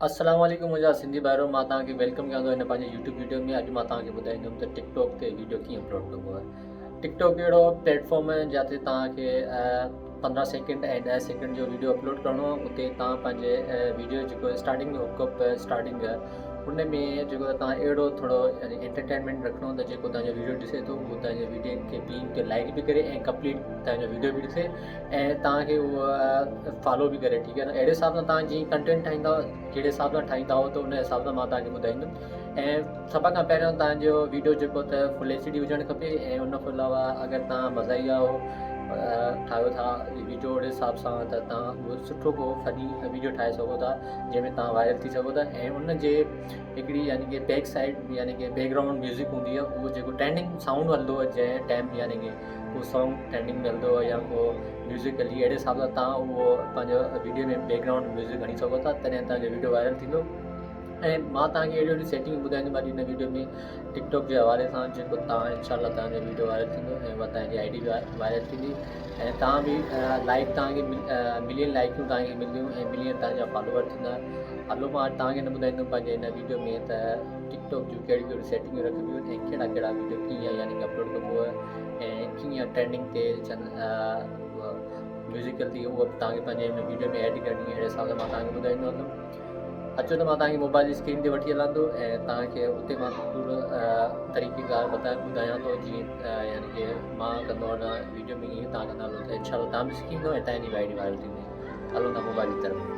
अस्सलाम वालेकुम मुंहिंजा सिंधी भाइरो मां तव्हांखे वेलकम कयां थो हिन पंहिंजे यूट्यूब वीडियो में। अॼु मां तव्हांखे ॿुधाईंदुमि त टिकटॉक ते वीडियो कीअं अपलोड कबो आहे। टिकटॉक अहिड़ो प्लेटफॉर्म आहे जिते तव्हांखे 15 सेकेंड ऐं 10 सेकेंड जो वीडियो अपलोड करिणो आहे। उते तव्हां पंहिंजे वीडियो जेको स्टार्टिंग में हुकअप स्टार्टिंग आहे उन में जेको तव्हां अहिड़ो थोरो यानी एंटरटेनमेंट रखिणो त जेको तव्हांजो वीडियो ॾिसे थो उहो तव्हांजे वीडियो खे ॿियनि लाइक बि करे ऐं कंप्लीट तव्हांजो वीडियो बि ॾिसे ऐं तव्हांखे उहो फॉलो बि करे। ठीकु आहे न। अहिड़े हिसाब सां तव्हां जीअं कंटेंट ठाहींदा कहिड़े हिसाब सां ठाहींदा हो त उन हिसाब सां मां तव्हांखे ॿुधाईंदुमि। ऐं सभ खां पहिरियों तव्हांजो वीडियो जेको त फुल एच डी हुजणु खपे ऐं उन खां अलावा अगरि तव्हां मज़ाइया हो ठाहियो था वीडियो ओड़े हिसाब सां त तव्हां उहो सुठो को फनी वीडियो ठाहे सघो था जंहिंमें तव्हां वायरल थी सघो था। ऐं उन जे हिकिड़ी यानी कि बैक साइड यानी कि बैकग्राउंड म्यूज़िक हूंदी आहे, उहो जेको ट्रेंडिंग साउंड हलंदो आहे जंहिं टाइम यानी कि को सॉन्ग ट्रेंडिंग में हलंदो आहे या को म्यूज़िक हली अहिड़े हिसाब सां तव्हां उहो पंहिंजो वीडियो में बैकग्राउंड म्यूज़िक हणी सघो था, तॾहिं तव्हांजो वीडियो वायरल थींदो। ऐं मां तव्हांखे अहिड़ी अहिड़ी सेटिंग ॿुधाईंदुमि अॼु हिन वीडियो में टिकटॉक जे हवाले सां जेको तव्हां इंशाल्लाह तव्हांजो वीडियो वायरल थींदो ऐं उहा तव्हांजी आई डी बि वायरल थींदी ऐं तव्हां बि लाइक तव्हांखे मिलियन लाइकूं तव्हांखे मिलंदियूं ऐं मिलियन तव्हांजा फॉलोवर थींदा। हलो मां तव्हांखे न ॿुधाईंदुमि पंहिंजे हिन वीडियो में त टिकटॉक जूं कहिड़ियूं कहिड़ियूं सेटिंगूं रखबियूं आहिनि ऐं कहिड़ा कहिड़ा वीडियो कीअं यानी कि अपलोड कबो आहे ऐं कीअं ट्रेंडिंग ते म्यूज़िकल थी उहा तव्हांखे पंहिंजे हिन वीडियो में एड करणी अहिड़े हिसाब सां मां तव्हांखे ॿुधाईंदो हलंदुमि। अचो त मां तव्हांखे मोबाइल जी स्क्रीन ते वठी हलंदो ऐं तव्हांखे उते मां पूरो तरीक़ेकार ॿुधायां थो जीअं यानी कि मां कंदो आहियां वीडियो में ईअं तव्हां कंदा हलो त इंशाल्लाह तव्हां बि सिखी ईंदो ऐं तव्हांजी आईडी वायरल थींदी। हलो था मोबाइल जी तरफ़।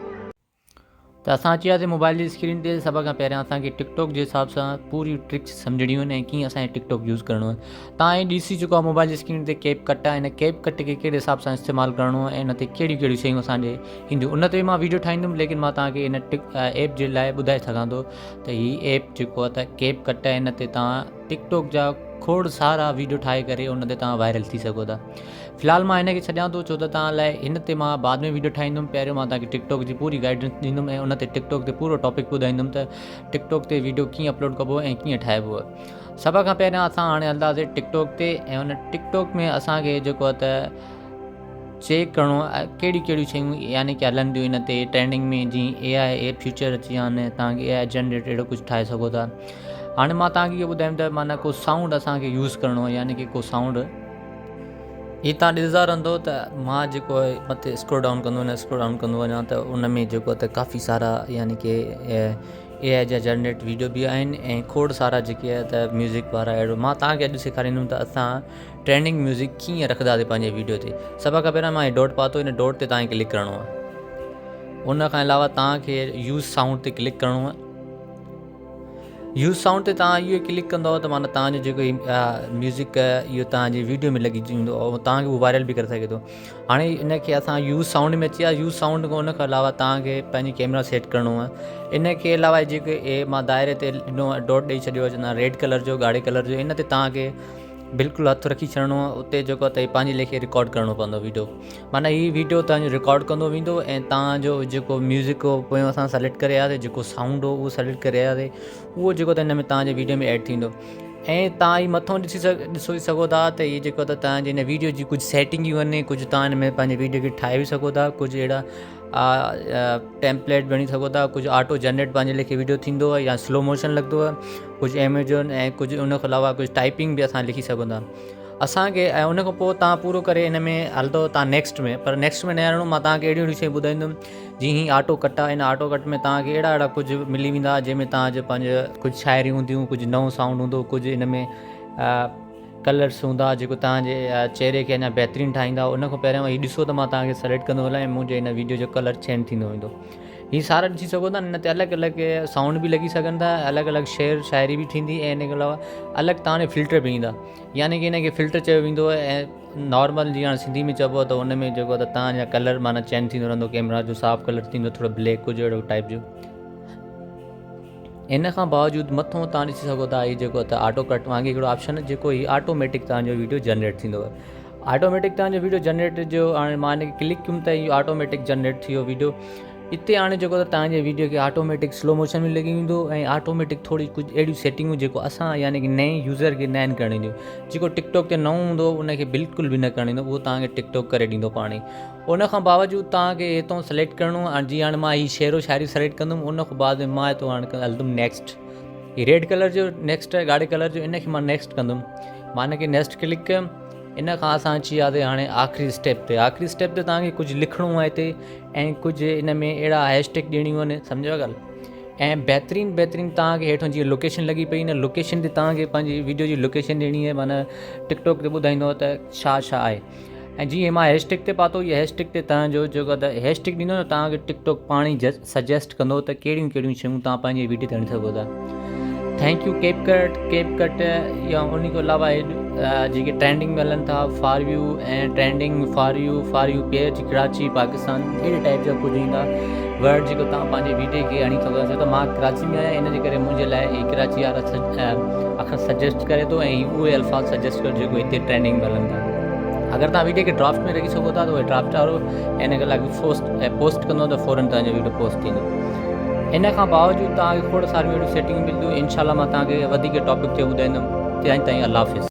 त असां अची वियासीं मोबाइल जी स्क्रीन ते। सभ खां पहिरियां असांखे टिकटॉक जे हिसाब सां पूरी ट्रिक्स सम्झणियूं आहिनि ऐं कीअं असांखे टिकटॉक यूज़ करिणो आहे। तव्हां इहे ॾिसी चुका मोबाइल जी स्क्रीन ते कैप कट आहे। हिन कैप कट खे कहिड़े हिसाब सां इस्तेमालु करिणो आहे ऐं हिन ते कहिड़ियूं कहिड़ियूं शयूं असांजे ईंदियूं उन ते मां वीडियो ठाहींदुमि, लेकिन मां तव्हांखे हिन ऐप जे लाइ ॿुधाए सघां थो त हीअ ऐप जेको आहे त कैप कट आहे। हिन ते तव्हां टिकटॉक जा खोड़ सारा वीडियो ठाहे करे उन ते तव्हां वायरल थी सघो था। फ़िलहाल मां हिन खे छॾियां थो छो त तव्हां लाइ हिन ते मां बाद में वीडियो ठाहींदुमि। पहिरियों मां तव्हांखे टिकटॉक जी पूरी गाइडेंस ॾींदुमि ऐं उन ते टिकटॉक ते पूरो टॉपिक ॿुधाईंदुमि त टिकटॉक ते वीडियो कीअं अपलोड कबो ऐं कीअं ठाहिबो आहे। सभ खां पहिरियां असां हाणे हलंदासीं टिकटॉक ते ऐं उन टिकटॉक में असांखे जेको आहे त चेक करिणो आहे कहिड़ियूं कहिड़ियूं शयूं यानी कि हलंदियूं हिन ते ट्रेंडिंग में। जीअं AI फीचर अची विया आहिनि, तव्हांखे AI जनरेट अहिड़ो कुझु ठाहे सघो था। हाणे मां तव्हांखे इहो ॿुधायमि त माना को साउंड असांखे यूज़ करिणो आहे यानी कि को साउंड हीअ तव्हां ॾिसंदा रहंदो त मां जेको आहे मथे स्क्रोल डाउन कंदो वञा त उन में जेको आहे त काफ़ी सारा यानी कि AI जा जनरेट वीडियो बि आहिनि ऐं खोड़ सारा जेके आहे त म्यूज़िक वारा अहिड़ो मां तव्हांखे अॼु सेखारींदुमि त असां ट्रेंडिंग म्यूज़िक कीअं रखंदासीं पंहिंजे वीडियो ते। सभ खां पहिरियों मां हे डॉट पातो, हिन डॉट ते तव्हांखे क्लिक करिणो आहे। उन खां अलावा तव्हांखे यूज़ साउंड ते क्लिक करिणो आहे। यूज़ साउंड ते तव्हां इहो क्लिक कंदव त माना तव्हांजो जेको म्यूज़िक इहो तव्हांजी वीडियो में लॻी वेंदो ऐं तव्हांखे उहो वायरल बि करे सघे थो। हाणे इन खे असां यूज़ साउंड में अची विया। यूज़ साउंड खां उन खां अलावा तव्हांखे पंहिंजी कैमरा सेट करिणो आहे। इन खे अलावा जेके मां दायरे ते ॾिनो डॉट ॾेई छॾियो आहे रेड कलर जो ॻाढ़े कलर जो, इन ते तव्हांखे बिल्कुलु हथु रखी छॾिणो आहे। उते जेको आहे त पंहिंजे लेखे रिकॉर्ड करिणो पवंदो वीडियो। माना हीअ वीडियो तव्हांजो रिकॉर्ड कंदो वेंदो ऐं तव्हांजो जेको म्यूज़िक हो पोयों असां सेलेक्ट करे आयासीं, जेको साउंड हो उहो सेलेक्ट करे आयासीं, उहो जेको त हिन में तव्हांजे वीडियो में ऐड थींदो। ऐं तव्हां ई मथां ॾिसो सघो था त हीअ जेको त तव्हांजे हिन वीडियो जी कुझु सेटिंगियूं आहिनि, कुझु तव्हां हिन में पंहिंजे वीडियो खे ठाहे बि सघो था, कुझु अहिड़ा टेम्पलेट बणी सघो था, कुझु ऑटो जनरेट पंहिंजे लेखे वीडियो थींदो आहे या स्लो मोशन लॻंदो आहे, कुझु एमेजॉन ऐं कुझु उन खां अलावा कुझु टाइपिंग बि असां लिखी सघूं था असांखे। ऐं उन खां पोइ तव्हां पूरो करे हिन में हलंदो तव्हां नेक्स्ट में, पर नेक्स्ट में न हलणो। मां तव्हांखे अहिड़ियूं अहिड़ियूं शयूं ॿुधाईंदुमि जीअं ही ऑटो कट आहे। हिन ऑटो कट में तव्हांखे अहिड़ा अहिड़ा कुझु मिली वेंदा जंहिंमें तव्हांजो पंहिंजो कुझु शाइरी हूंदियूं, कुझु नओं साउंड हूंदो, कुझु हिन में कलर्स हूंदा जेको तव्हांजे चहिरे खे अञा बहितरीनु ठाहींदा। उन खां पहिरियों हीअ ॾिसो त मां तव्हांखे सेलेक्ट कंदो हलां ऐं मुंहिंजे हिन वीडियो जो कलर चेंज थींदो वेंदो। हीअ सारा ॾिसी सघो था। हिन ते अलॻि अलॻि साउंड बि लॻी सघनि था, अलॻि अलॻि शेर शाइरी बि थींदी ऐं इन खां अलावा अलॻि तव्हांजे फिल्टर बि ईंदा, यानी कि हिनखे फिल्टर चयो वेंदो आहे। ऐं नॉर्मल जीअं हाणे सिंधी में चइबो आहे त हुन में जेको आहे त तव्हांजा कलर माना चेंज थींदो रहंदो, कैमरा जो साफ़ कलर थींदो, थोरो ब्लैक कुझु अहिड़ो टाइप जो। इन खां बावजूदि मथां तव्हां ॾिसी सघो था हीअ जेको आहे ऑटो कट वांगुरु हिकिड़ो ऑप्शन आहे जेको हीअ ऑटोमेटिक तव्हांजो वीडियो जनरेट थींदो आहे। ऑटोमेटिक तव्हांजो वीडियो जनरेट जो हाणे मां हिनखे क्लिक कयुमि त इहो ऑटोमेटिक जनरेट थी वियो वीडियो। हिते हाणे जेको त तव्हांजे वीडियो खे ऑटोमेटिक स्लो मोशन में लॻी वेंदो ऐं ऑटोमेटिक थोरी कुझु अहिड़ियूं सेटिंगूं जेको असां यानी कि नए यूज़र खे न आहिनि करणियूं, जेको टिकटॉक ते नओं हूंदो उनखे बिल्कुलु बि न करणु ईंदो, उहो तव्हांखे टिकटॉक करे ॾींदो पाणे। उन खां बावजूदि तव्हांखे हितां सिलेक्ट करिणो आहे। जीअं हाणे मां हीउ शेरो शायरी सिलेक्ट कंदुमि, उन खां बाद में मां हितां हाणे हलंदुमि नेक्स्ट। हीउ रेड कलर जो नेक्स्ट आहे, ॻाढ़े कलर जो, इन खे मां नेक्स्ट कंदुमि। मां हिन खे नेक्स्ट क्लिक कयुमि। इन खां असां अची वियासीं हाणे आख़िरी स्टेप ते। आख़िरी स्टेप ते तव्हांखे कुझु लिखिणो आहे हिते, ऐं कुझु इन में अहिड़ा हैशटैग ॾियणियूं आहिनि, सम्झो ॻाल्हि। ऐं बहितरीनु तव्हांखे हेठों जीअं लोकेशन लॻी पई न, लोकेशन ते तव्हांखे पंहिंजी वीडियो जी लोकेशन ॾियणी आहे, माना टिकटॉक ते ॿुधाईंदो त छा छा आहे। ऐं जीअं मां हैशटैग ते पातो, इहा हैशटैग ते तव्हांजो जेको त हैशटैग ॾींदो न, तव्हांखे टिकटॉक पाण ई सजेस्ट कंदो त कहिड़ियूं कहिड़ियूं शयूं तव्हां पंहिंजी वीडियो ते हणी सघो था। थैंक यू कैपकट या उन खां अलावा जेके ट्रेंडिंग में हलनि था, फॉर यू ऐं trending for U page Karachi Pakistan, अहिड़े टाइप जा कुझु ईंदा वर्ड जेको तव्हां पंहिंजे वीडियो खे हणी सघो था। छो त मां कराची में आहियां, इन जे करे मुंहिंजे लाइ हीअ कराची वारा अखर सजेस्ट करे थो, ऐं उहे अल्फाज़ सजेस्ट कर जेको हिते ट्रेंडिंग में हलनि था। अगरि तव्हां वीडियो खे ड्राफ्ट में रखी सघो था त उहे ड्राफ्ट वारो इन खे पोस्ट कंदो त फ़ौरन तव्हांजो वीडियो पोस्ट थींदो। इन खां बावजूदि तव्हांखे खोड़ सारियूं अहिड़ियूं सेटिंग मिलंदियूं। इंशाल्लाह मां तव्हांखे वधीक टॉपिक ते ॿुधाईंदुमि। तेसिताईं अल्लाह हाफ़िज़।